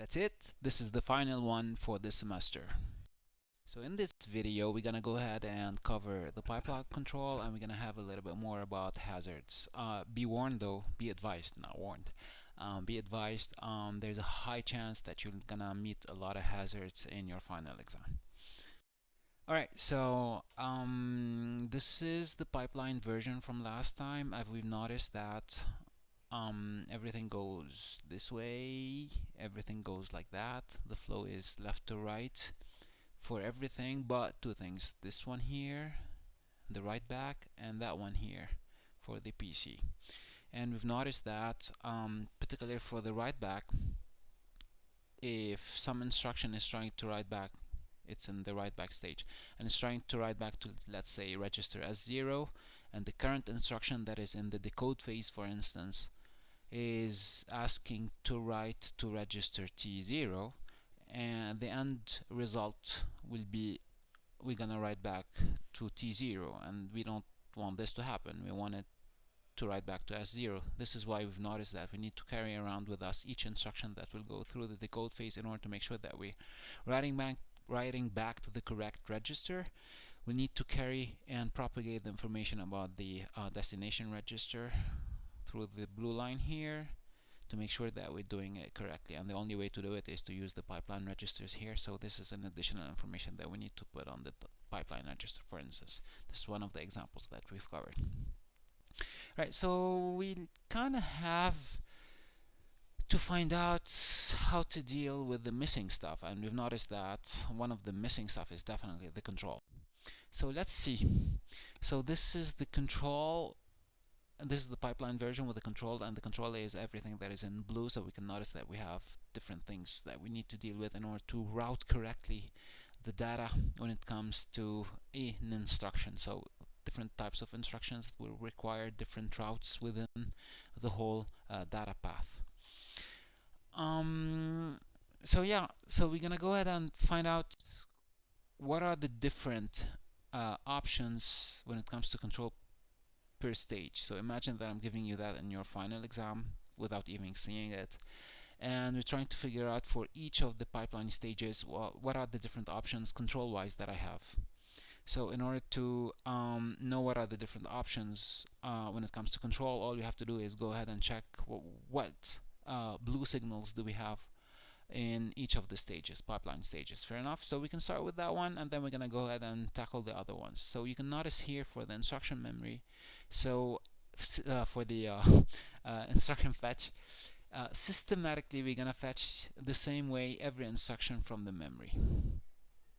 That's it. This is the final one for this semester. So in this video, we're gonna go ahead and cover the pipeline control, and we're gonna have a little bit more about hazards. Be warned though, be advised, not warned. Be advised, there's a high chance that you're gonna meet a lot of hazards in your final exam. Alright, so this is the pipeline version from last time. We've noticed that everything goes this way, everything goes like that. The flow is left to right for everything but two things, this one here, the write back, and that one here for the PC. And we've noticed that particularly for the write back, if some instruction is trying to write back, it's in the write back stage, and it's trying to write back to, let's say, register as 0, and the current instruction that is in the decode phase, for instance, is asking to write to register T0, and the end result will be we're gonna write back to T0, and we don't want this to happen. We want it to write back to S0. This is why we've noticed that we need to carry around with us each instruction that will go through the decode phase in order to make sure that we're writing back to the correct register. We need to carry and propagate the information about the destination register through the blue line here to make sure that we're doing it correctly, and the only way to do it is to use the pipeline registers here. So this is an additional information that we need to put on the pipeline register. For instance, this is one of the examples that we've covered. Right, so we kind of have to find out how to deal with the missing stuff, and we've noticed that one of the missing stuff is definitely the control. So let's see. So this is the control. This is the pipeline version with the control, and the control is everything that is in blue. So we can notice that we have different things that we need to deal with in order to route correctly the data when it comes to an instruction. So different types of instructions will require different routes within the whole data path. So yeah, so we're gonna go ahead and find out what are the different options when it comes to control per stage. So imagine that I'm giving you that in your final exam without even seeing it, and we're trying to figure out for each of the pipeline stages, well, what are the different options control wise that I have. So in order to know what are the different options when it comes to control, all you have to do is go ahead and check what blue signals do we have in each of the stages, pipeline stages. Fair enough. So we can start with that one, and then we're gonna go ahead and tackle the other ones. So you can notice here for the instruction memory, so for the instruction fetch, systematically we're gonna fetch the same way every instruction from the memory.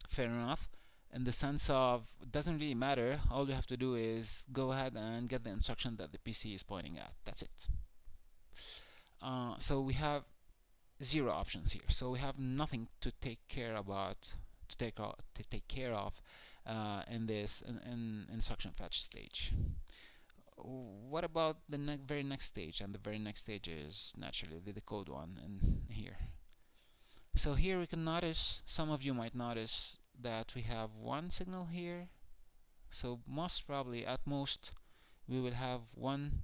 Fair enough. In the sense of, it doesn't really matter, all you have to do is go ahead and get the instruction that the PC is pointing at. That's it. So we have 0 options here, so we have nothing to take care about, to take care of in this in instruction fetch stage. What about the very next stage? And the very next stage is naturally the decode one in here. So here we can notice, some of you might notice that we have one signal here, so most probably at most we will have one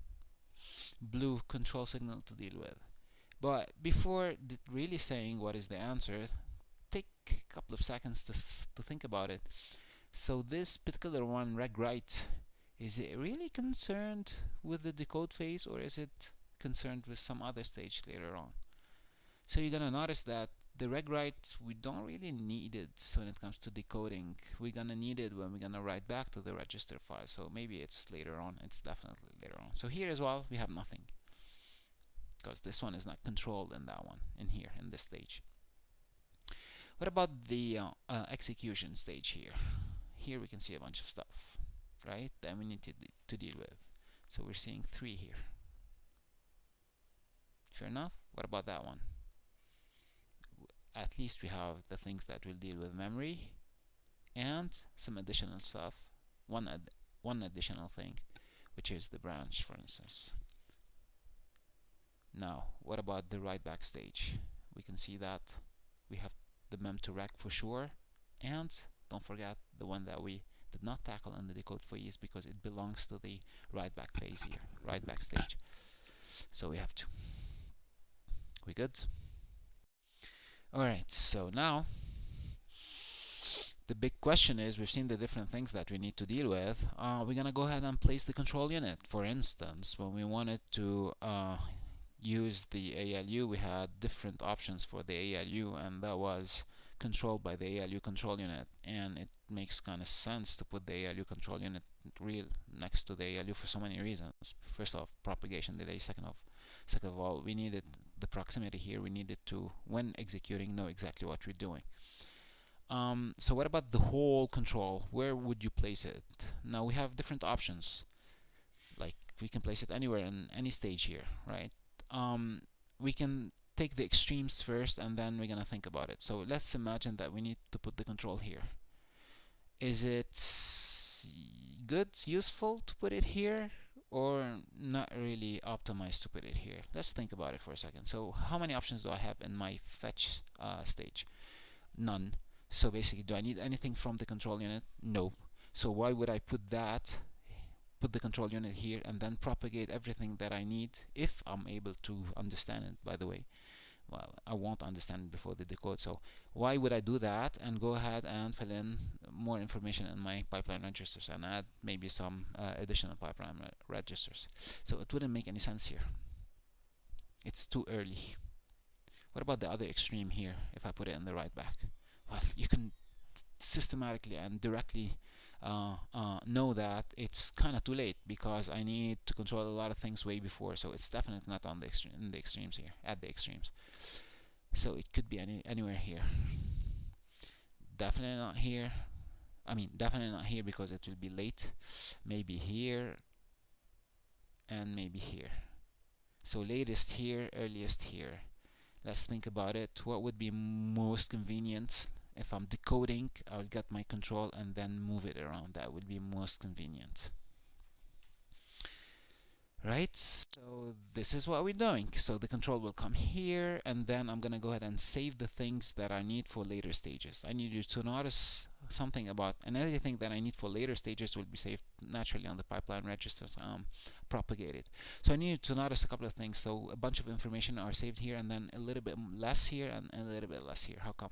blue control signal to deal with. But before really saying what is the answer, take a couple of seconds to think about it. So this particular one, reg write, is it really concerned with the decode phase, or is it concerned with some other stage later on? So you're gonna notice that the reg write, we don't really need it when it comes to decoding. We're gonna need it when we're gonna write back to the register file. So maybe it's later on. It's definitely later on. So here as well, we have nothing, because this one is not controlled in that one, in here, in this stage. What about the execution stage here? Here we can see a bunch of stuff, right, that we need to deal with. So we're seeing 3 here. Fair enough. What about that one? At least we have the things that will deal with memory and some additional stuff. One additional thing, which is the branch, for instance. Now, what about the write back stage? We can see that we have the mem to rec for sure, and don't forget the one that we did not tackle in the decode phase because it belongs to the write back phase here, write back stage. So we have to. We good? Alright, so now the big question is, we've seen the different things that we need to deal with. We're gonna go ahead and place the control unit. For instance, when we wanted to use the ALU, we had different options for the ALU, and that was controlled by the ALU control unit. And it makes kind of sense to put the ALU control unit real next to the ALU for so many reasons. First off, propagation delay. Second of all, we needed the proximity here. We needed to, when executing, know exactly what we're doing. So what about the whole control? Where would you place it? Now we have different options. Like, we can place it anywhere in any stage here, right? We can take the extremes first, and then we're gonna think about it. So let's imagine that we need to put the control here. Is it good, useful to put it here, or not really optimized to put it here? Let's think about it for a second. So how many options do I have in my fetch stage? None. So basically, do I need anything from the control unit? No. So why would I put the control unit here and then propagate everything that I need, if I'm able to understand it, by the way? Well, I won't understand it before the decode, so why would I do that and go ahead and fill in more information in my pipeline registers and add maybe some additional pipeline registers? So it wouldn't make any sense here. It's too early. What about the other extreme here, if I put it in the right back? Well, you can systematically and directly know that it's kind of too late, because I need to control a lot of things way before. So it's definitely not on the in the extremes here, at the extremes. So it could be anywhere here. Definitely not here. I mean, definitely not here, because it will be late. Maybe here, and maybe here. So latest here, earliest here. Let's think about it. What would be most convenient? If I'm decoding, I'll get my control and then move it around. That would be most convenient. Right? So this is what we're doing. So the control will come here, and then I'm gonna go ahead and save the things that I need for later stages. I need you to notice something about, and everything that I need for later stages will be saved naturally on the pipeline registers, propagated. So I need you to notice a couple of things. So a bunch of information are saved here, and then a little bit less here, and a little bit less here. How come?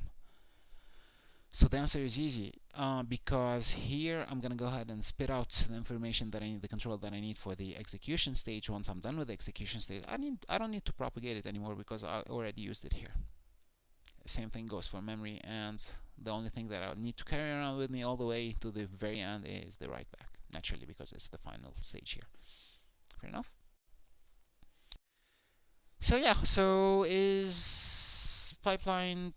So the answer is easy, because here I'm gonna go ahead and spit out the information that I need, the control that I need for the execution stage. Once I'm done with the execution stage, I don't need to propagate it anymore, because I already used it here. The same thing goes for memory, and the only thing that I'll need to carry around with me all the way to the very end is the write back, naturally, because it's the final stage here. Fair enough? So yeah, so is pipeline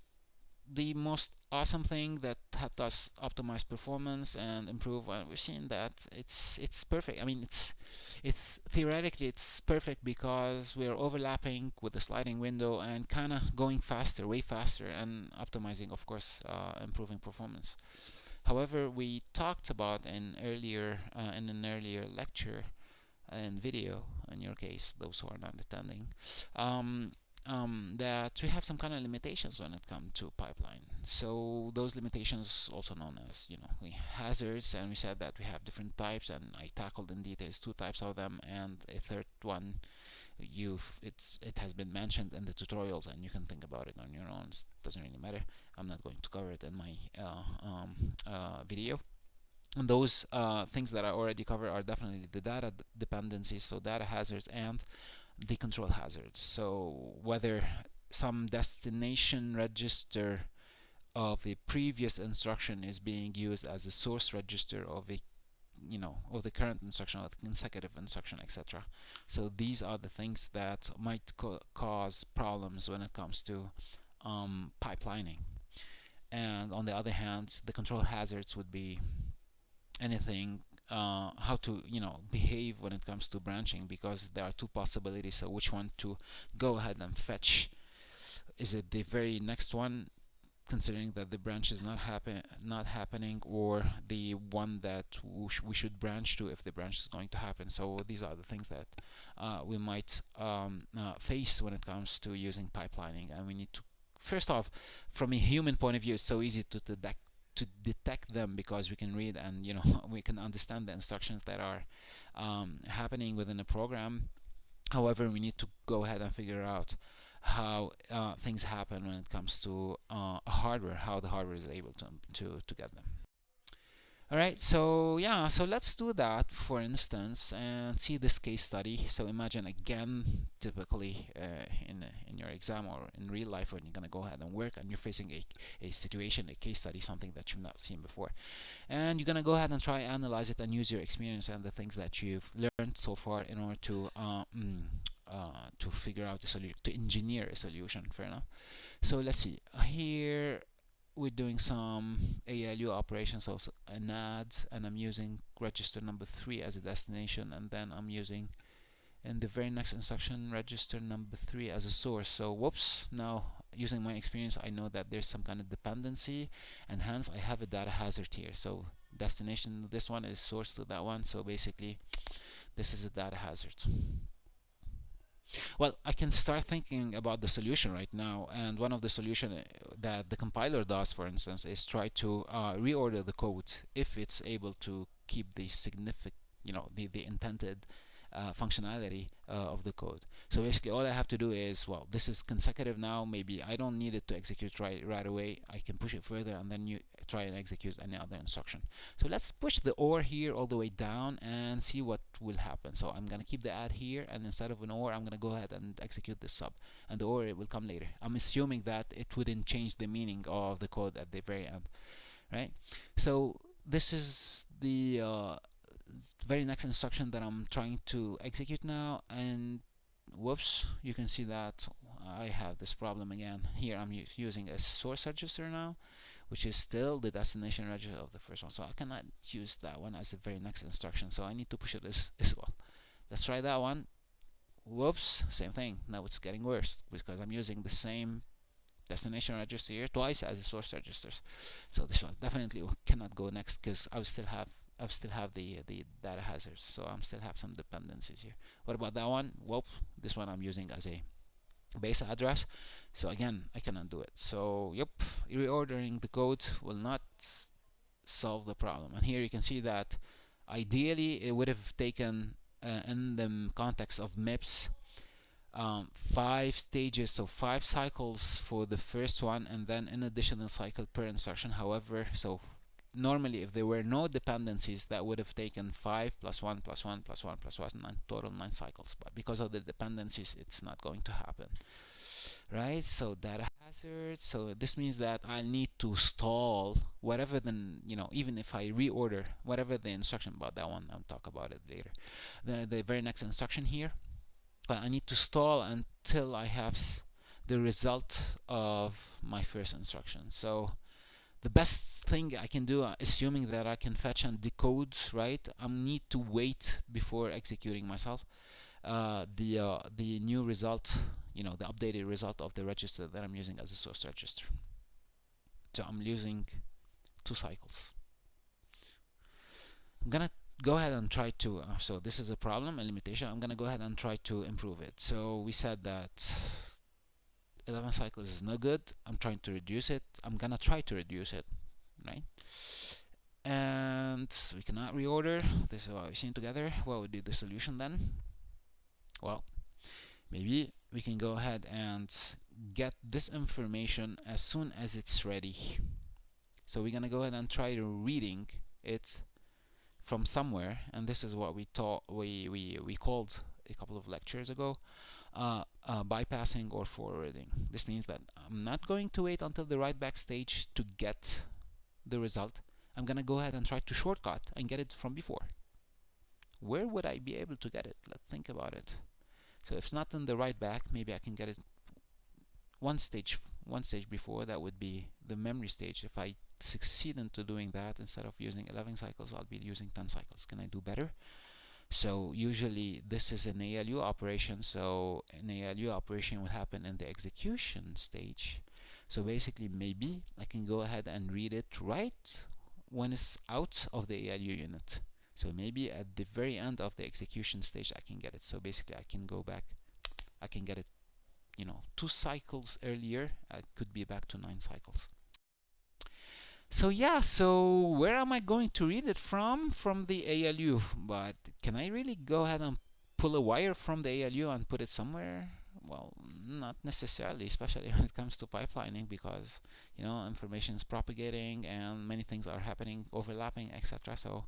the most awesome thing that helped us optimize performance and improve? We've seen that it's perfect. I mean, it's theoretically it's perfect, because we're overlapping with the sliding window and kind of going faster, way faster, and optimizing, of course, improving performance. However, we talked about in an earlier lecture and video, in your case, those who are not attending, that we have some kind of limitations when it comes to pipeline. So those limitations, also known as we hazards, and we said that we have different types, and I tackled in details 2 types of them, and a third one it has been mentioned in the tutorials, and you can think about it on your own. It doesn't really matter. I'm not going to cover it in my video. And those things that I already covered are definitely the data dependencies, so data hazards, and the control hazards. So whether some destination register of a previous instruction is being used as a source register of a of the current instruction or the consecutive instruction, etc. So these are the things that might cause problems when it comes to pipelining. And on the other hand, the control hazards would be anything how to behave when it comes to branching, because there are 2 possibilities. So which one to go ahead and fetch? Is it the very next one, considering that the branch is not happening, or the one that we should branch to if the branch is going to happen? So these are the things that we might face when it comes to using pipelining, and we need to, first off, from a human point of view, it's so easy to detect them, because we can read and we can understand the instructions that are happening within a program. However, we need to go ahead and figure out how things happen when it comes to hardware, how the hardware is able to get them. All right, so yeah, so let's do that for instance and see this case study. So imagine again, typically in your exam or in real life when you're gonna go ahead and work and you're facing a situation, a case study, something that you've not seen before, and you're gonna go ahead and try analyze it and use your experience and the things that you've learned so far in order to figure out a solution, to engineer a solution. Fair enough. So let's see here, we're doing some ALU operations of an ads, and I'm using register number 3 as a destination, and then I'm using in the very next instruction register number 3 as a source. So whoops, now using my experience I know that there's some kind of dependency, and hence I have a data hazard here. So destination, this one is source to that one, so basically this is a data hazard. Well, I can start thinking about the solution right now, and one of the solution that the compiler does, for instance, is try to reorder the code if it's able to keep the significant, the intended functionality of the code. So basically all I have to do is, well, this is consecutive now, maybe I don't need it to execute right away, I can push it further and then you try and execute any other instruction. So let's push the OR here all the way down and see what will happen. So I'm gonna keep the add here, and instead of an OR I'm gonna go ahead and execute the sub, and the OR it will come later. I'm assuming that it wouldn't change the meaning of the code at the very end, right? So this is the very next instruction that I'm trying to execute now, and whoops, you can see that I have this problem again. Here I'm using a source register now, which is still the destination register of the first one, so I cannot use that one as the very next instruction, so I need to push it as well. Let's try that one. Whoops, same thing. Now it's getting worse because I'm using the same destination register here twice as the source registers, so this one definitely cannot go next because I still have the data hazards, so I still have some dependencies here. What about that one? Well, this one I'm using as a base address, so again I cannot do it. So yep, reordering the code will not solve the problem. And here you can see that ideally it would have taken in the context of MIPS 5 stages, so 5 cycles for the first one and then an additional cycle per instruction. However, so normally if there were no dependencies, that would have taken 5 plus 1 plus 1 plus 1 plus 1, total 9 cycles, but because of the dependencies it's not going to happen, right? So data hazard, so this means that I need to stall whatever even if I reorder whatever the instruction, about that one I'll talk about it later, the very next instruction here, but I need to stall until I have the result of my first instruction. So the best thing I can do, assuming that I can fetch and decode, right, I need to wait before executing myself the new result, the updated result of the register that I'm using as a source register. So I'm using 2 cycles. I'm gonna go ahead and try to so this is a problem, a limitation. I'm gonna go ahead and try to improve it. So we said that 11 cycles is no good. I'm trying to reduce it. I'm gonna try to reduce it, right? And we cannot reorder. This is what we've seen together. What would be the solution then? Well, maybe we can go ahead and get this information as soon as it's ready. So we're gonna go ahead and try reading it from somewhere, and this is what we called a couple of lectures ago bypassing or forwarding. This means that I'm not going to wait until the write back stage to get the result. I'm gonna go ahead and try to shortcut and get it from before. Where would I be able to get it? Let's think about it. So if it's not in the write back, maybe I can get it one stage before. That would be the memory stage. If I succeed into doing that, instead of using 11 cycles I'll be using 10 cycles. Can I do better? So usually this is an ALU operation, so an ALU operation will happen in the execution stage. So basically maybe I can go ahead and read it right when it's out of the ALU unit. So maybe at the very end of the execution stage I can get it. So basically I can go back, I can get it 2 cycles earlier. I could be back to 9 cycles. So yeah, so where am I going to read it from? From the ALU. But can I really go ahead and pull a wire from the ALU and put it somewhere? Well, not necessarily, especially when it comes to pipelining, because information is propagating and many things are happening, overlapping, etc. So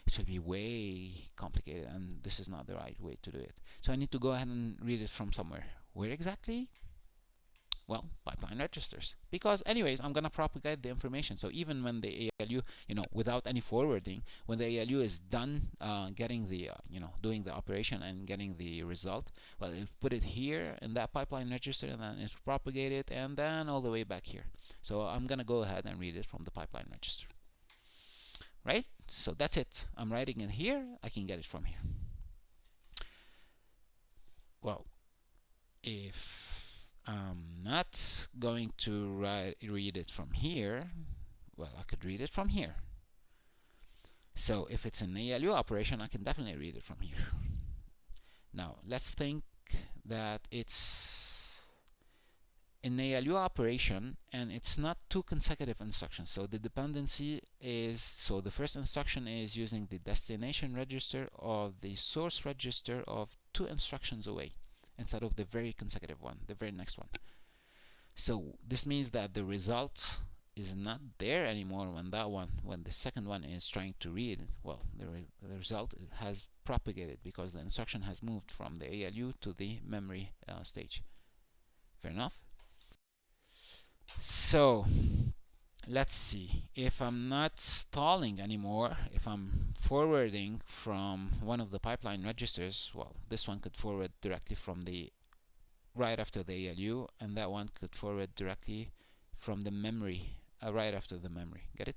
it will be way complicated, and this is not the right way to do it. So I need to go ahead and read it from somewhere. Where exactly? Well, pipeline registers, because anyways I'm gonna propagate the information. So even when the ALU, without any forwarding, when the ALU is done getting the doing the operation and getting the result, well, it'll put it here in that pipeline register, and then it's propagated and then all the way back here. So I'm gonna go ahead and read it from the pipeline register, right? So that's it. I'm writing it here, I can get it from here. Well, if I'm not going to read it from here, well, I could read it from here. So if it's an ALU operation, I can definitely read it from here. Now let's think that it's an ALU operation and it's not two consecutive instructions. So the dependency is, so the first instruction is using the destination register of the source register of 2 instructions away, instead of the very consecutive one, the very next one. So this means that the result is not there anymore when the second one is trying to read. Well, the result has propagated because the instruction has moved from the ALU to the memory stage. Fair enough? So let's see, if I'm not stalling anymore, if I'm forwarding from one of the pipeline registers, well, this one could forward directly from the right after the ALU, and that one could forward directly from the memory right after the memory. Get it?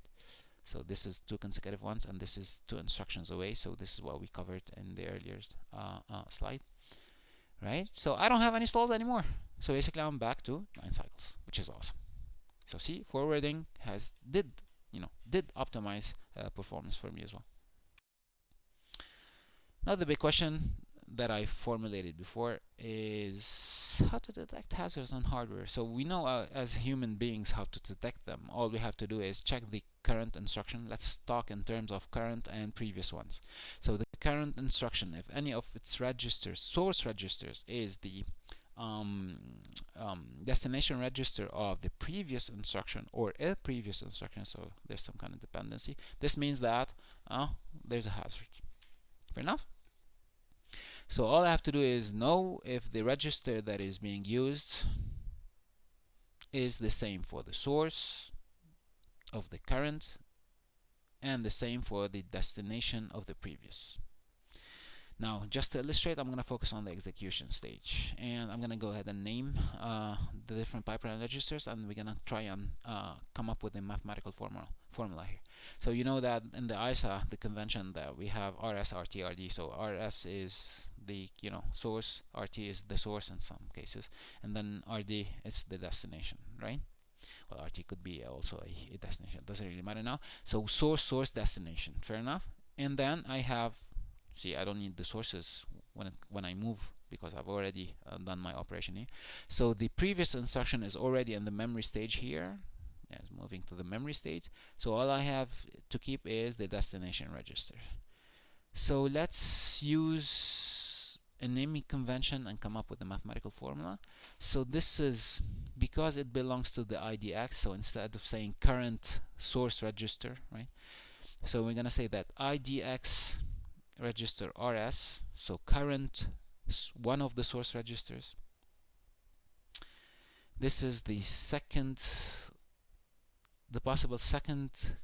So this is 2 consecutive ones, and this is 2 instructions away. So this is what we covered in the earlier slide, right? So I don't have any stalls anymore. So basically I'm back to 9 cycles, which is awesome. So see, forwarding did optimize performance for me as well. Now the big question that I formulated before is how to detect hazards on hardware. So we know as human beings how to detect them. All we have to do is check the current instruction. Let's talk in terms of current and previous ones. So the current instruction, if any of its registers, source registers, is the destination register of the previous instruction or a previous instruction, so there's some kind of dependency, this means that there's a hazard. Fair enough? So all I have to do is know if the register that is being used is the same for the source of the current and the same for the destination of the previous. Now, just to illustrate, I'm going to focus on the execution stage, and I'm going to go ahead and name the different pipeline registers, and we're going to try and come up with a mathematical formula here. So you know that in the ISA, the convention that we have RS, RT, RD. So RS is the source, RT is the source in some cases, and then RD is the destination, right? Well, RT could be also a destination. It doesn't really matter now. So source, destination. Fair enough. And then I have, see, I don't need the sources when I move because I've already done my operation here. So the previous instruction is already in the memory stage here. Yeah, it's moving to the memory stage. So all I have to keep is the destination register. So let's use a naming convention and come up with a mathematical formula. So this is because it belongs to the IDX. So instead of saying current source register, right? So we're gonna say that IDX register RS, so current one of the source registers. This is the possible second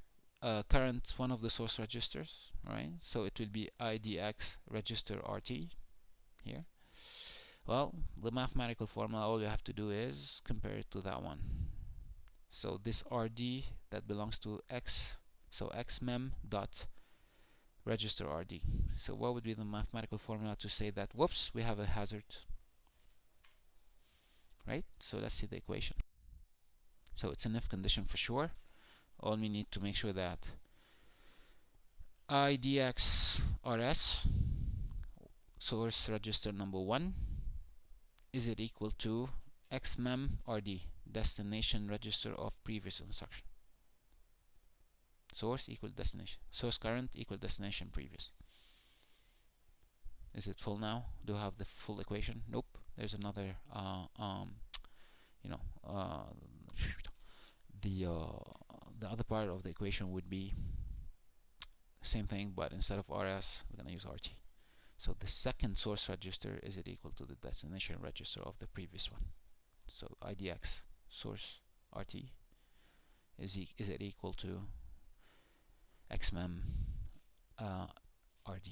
current one of the source registers, right? So it will be IDX register RT here. Well, the mathematical formula, all you have to do is compare it to that one. So this RD that belongs to X, so xmem dot register RD. So what would be the mathematical formula to say that, whoops, we have a hazard, right? So let's see the equation. So it's an if condition for sure. All we need to make sure that IDX RS, source register number 1, is it equal to xmem RD, destination register of previous instruction. Source equal destination. Source current equal destination previous. Is it full now? Do I have the full equation? Nope. there's another you know the other part of the equation would be same thing, but instead of RS we're going to use RT. So the second source register is it equal to the destination register of the previous one. So IDX source RT is it equal to XMEM RD.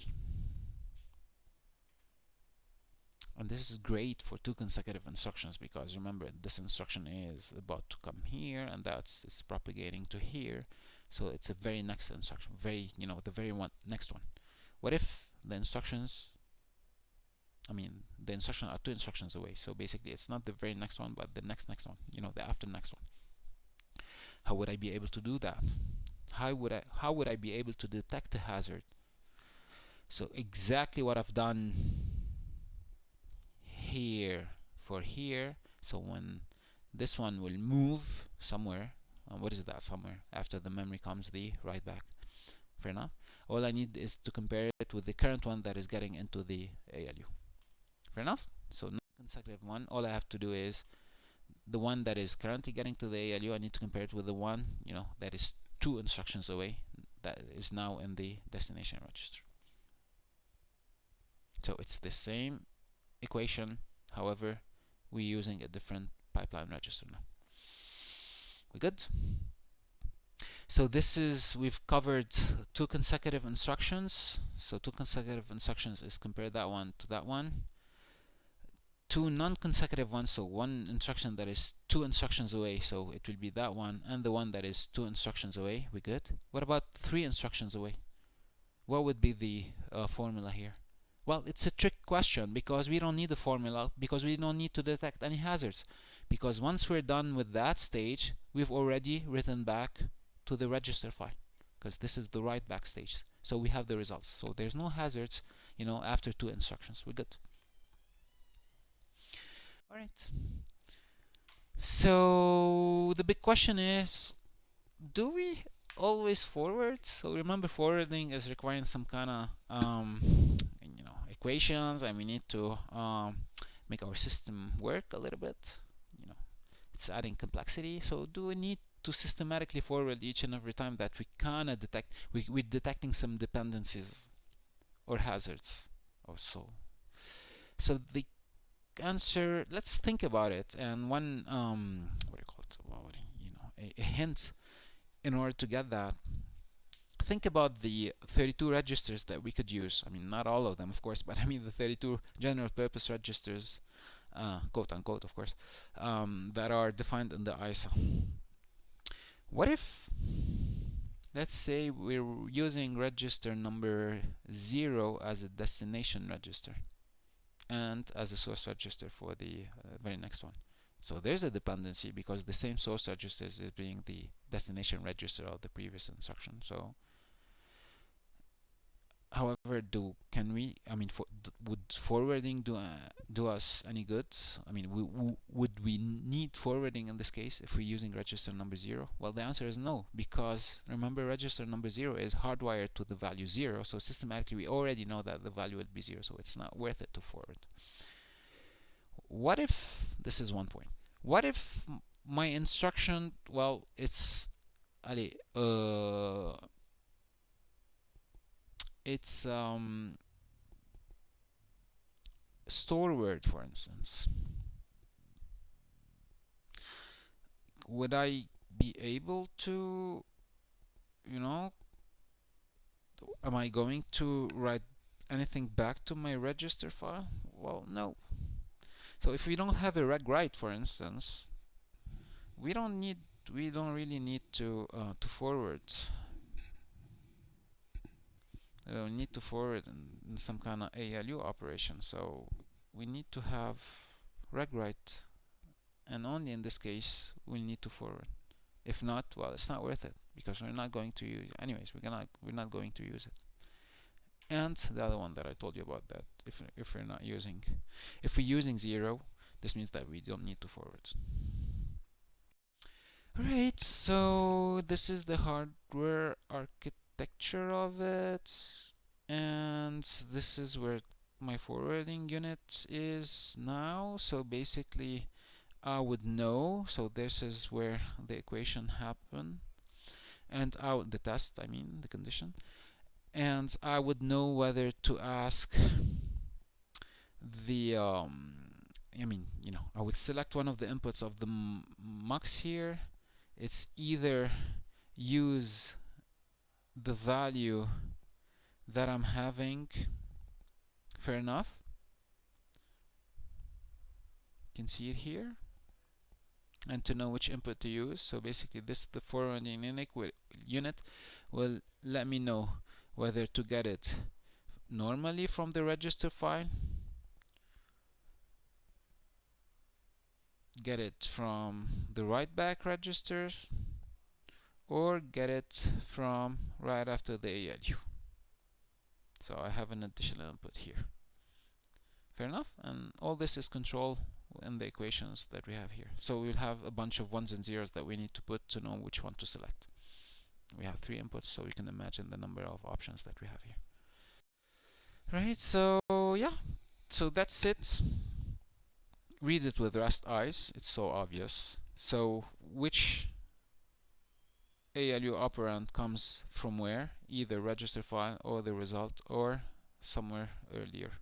And this is great for two consecutive instructions, because remember this instruction is about to come here and it's propagating to here, so it's a very next instruction, the very next one. What if the instructions, the instruction are two instructions away, so basically it's not the very next one but the next one, the after next one. How would I be able to do that? How would I be able to detect a hazard? So exactly what I've done here for here. So when this one will move somewhere, what is that somewhere? After the memory comes the write back. Fair enough. All I need is to compare it with the current one that is getting into the ALU. Fair enough. So non-consecutive one, all I have to do is the one that is currently getting to the ALU, I need to compare it with the one, that is two instructions away, that is now in the destination register. So it's the same equation, however we're using a different pipeline register now. We good? So we've covered two consecutive instructions. So two consecutive instructions is compare that one to that one. Two non-consecutive ones, so one instruction that is two instructions away, so it will be that one, and the one that is two instructions away. We good? What about three instructions away? What would be the formula here? Well, it's a trick question, because we don't need a formula, because we don't need to detect any hazards, because once we're done with that stage, we've already written back to the register file, because this is the write back stage, so we have the results. So there's no hazards, after two instructions. We're good. All right. So the big question is, do we always forward? So remember, forwarding is requiring some kind of equations, and we need to make our system work a little bit. It's adding complexity. So do we need to systematically forward each and every time that we kind of we're detecting some dependencies or hazards or so? So the answer, let's think about it, and one what do you call it, a hint in order to get that. Think about the 32 registers that we could use. Not all of them, of course, but the 32 general purpose registers, quote unquote, of course, that are defined in the ISA. What if, let's say, we're using register number 0 as a destination register and as a source register for the very next one? So there's a dependency, because the same source register is being the destination register of the previous instruction. So however, would forwarding do us any good? Would we need forwarding in this case if we're using register number 0? Well, the answer is no, because remember, register number 0 is hardwired to the value 0, so systematically we already know that the value will be 0, so it's not worth it to forward. What if, this is one point, what if my instruction, well, it's store word, for instance? Would I be able to, am I going to write anything back to my register file? Well, no. So if we don't have a reg write, for instance, we don't really need to forward. We need to forward in some kind of ALU operation, so we need to have reg write, and only in this case we'll need to forward. If not, well, it's not worth it, because we're not going to use, anyways, we're not going to use it. And the other one that I told you about, that if we're using 0, this means that we don't need to forward. Alright, so this is the hardware architecture of it, and this is where my forwarding unit is now. So basically I would know, so this is where the equation happen, and the test, I mean the condition, and I would know whether to ask the I mean, I would select one of the inputs of the mux here. It's either use the value that I'm having, fair enough, you can see it here, and to know which input to use. So basically this, the forwarding unit will let me know whether to get it normally from the register file, get it from the write back registers, or get it from right after the ALU. So I have an additional input here. Fair enough? And all this is controlled in the equations that we have here. So we'll have a bunch of ones and zeros that we need to put to know which one to select. We have 3 inputs, so you can imagine the number of options that we have here. Right, so yeah, so that's it. Read it with rest eyes, it's so obvious. So which ALU operand comes from where? Either register file or the result or somewhere earlier.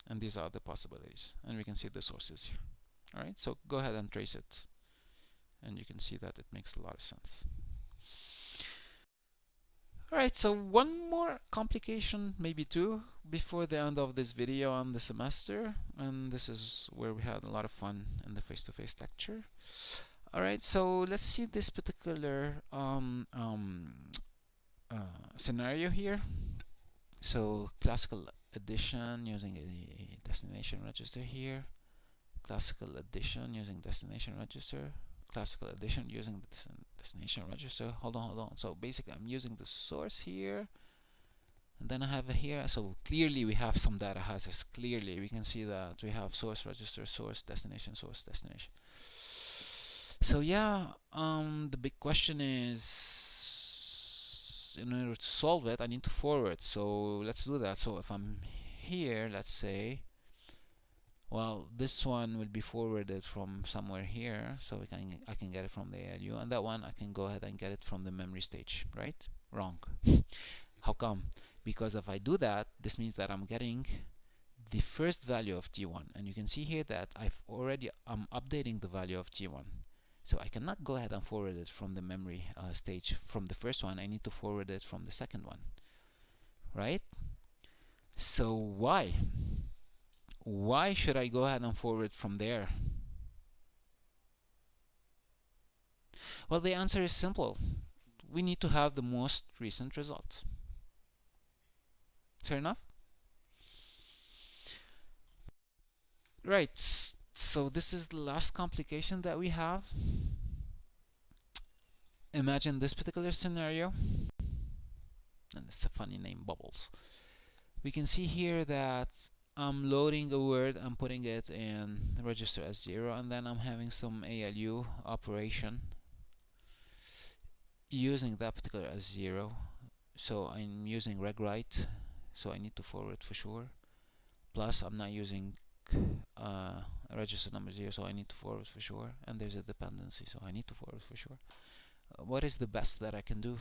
And these are the possibilities, and we can see the sources here. Alright, so go ahead and trace it, and you can see that it makes a lot of sense. Alright, so one more complication, maybe two, before the end of this video on the semester, and this is where we had a lot of fun in the face-to-face lecture. Alright, so let's see this particular scenario here. So classical addition using a destination register here, classical addition using destination register, classical addition using the destination register. Hold on. So basically I'm using the source here, and then I have here. So clearly we have some data hazards. Clearly we can see that we have source register, source destination, source destination. So yeah, the big question is, in order to solve it, I need to forward. So let's do that. So if I'm here, let's say, well, this one will be forwarded from somewhere here, so I can get it from the ALU, and that one I can go ahead and get it from the memory stage, right? Wrong. How come? Because if I do that, this means that I'm getting the first value of T1, and you can see here that I'm updating the value of T1. So I cannot go ahead and forward it from the memory stage from the first one. I need to forward it from the second one, right? So why? Why should I go ahead and forward from there? Well, the answer is simple. We need to have the most recent result. Fair enough? Right, so this is the last complication that we have. Imagine this particular scenario, and it's a funny name, bubbles. We can see here that I'm loading a word, I'm putting it in register as 0, and then I'm having some ALU operation using that particular as 0. So I'm using regwrite, so I need to forward for sure. Plus I'm not using register number 0, so I need to forward for sure. And there's a dependency, so I need to forward for sure. What is the best that I can do?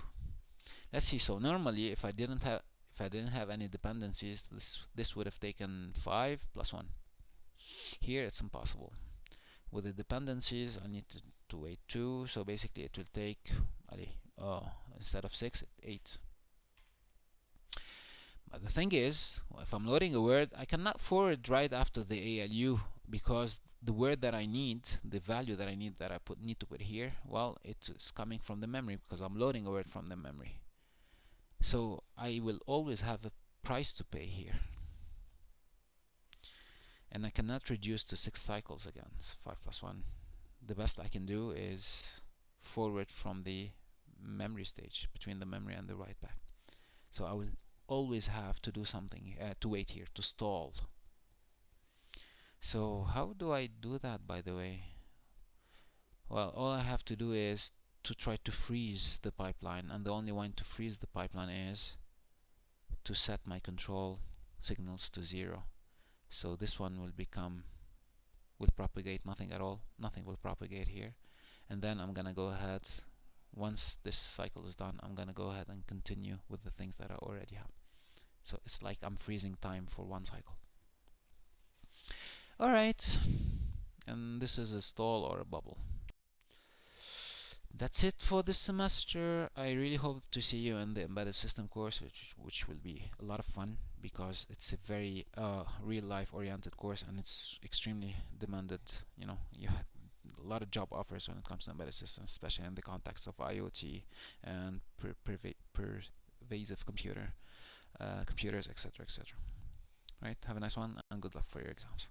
Let's see. So normally, if I didn't have any dependencies, this would have taken 5 plus 1. Here it's impossible. With the dependencies, I need to wait 2. So basically, it will take instead of 6, 8. But the thing is, if I'm loading a word, I cannot forward right after the ALU, because the word that I need, the value that I need that I need to put here, well, it's coming from the memory because I'm loading a word from the memory. So I will always have a price to pay here, and I cannot reduce to 6 cycles again. It's 5 plus 1. The best I can do is forward from the memory stage, between the memory and the write back. So I will always have to do something to wait here, to stall. So how do I do that, by the way? Well, all I have to do is to try to freeze the pipeline, and the only way to freeze the pipeline is to set my control signals to 0. So this one will propagate nothing at all. Nothing will propagate here. And then I'm gonna go ahead, once this cycle is done, I'm gonna go ahead and continue with the things that I already have. So it's like I'm freezing time for one cycle. Alright, and this is a stall or a bubble. That's it for this semester. I really hope to see you in the embedded system course, which will be a lot of fun, because it's a very real life oriented course, and it's extremely demanded. You know, you have a lot of job offers when it comes to embedded systems, especially in the context of IoT and pervasive computers, etc., etc. Right, have a nice one and good luck for your exams.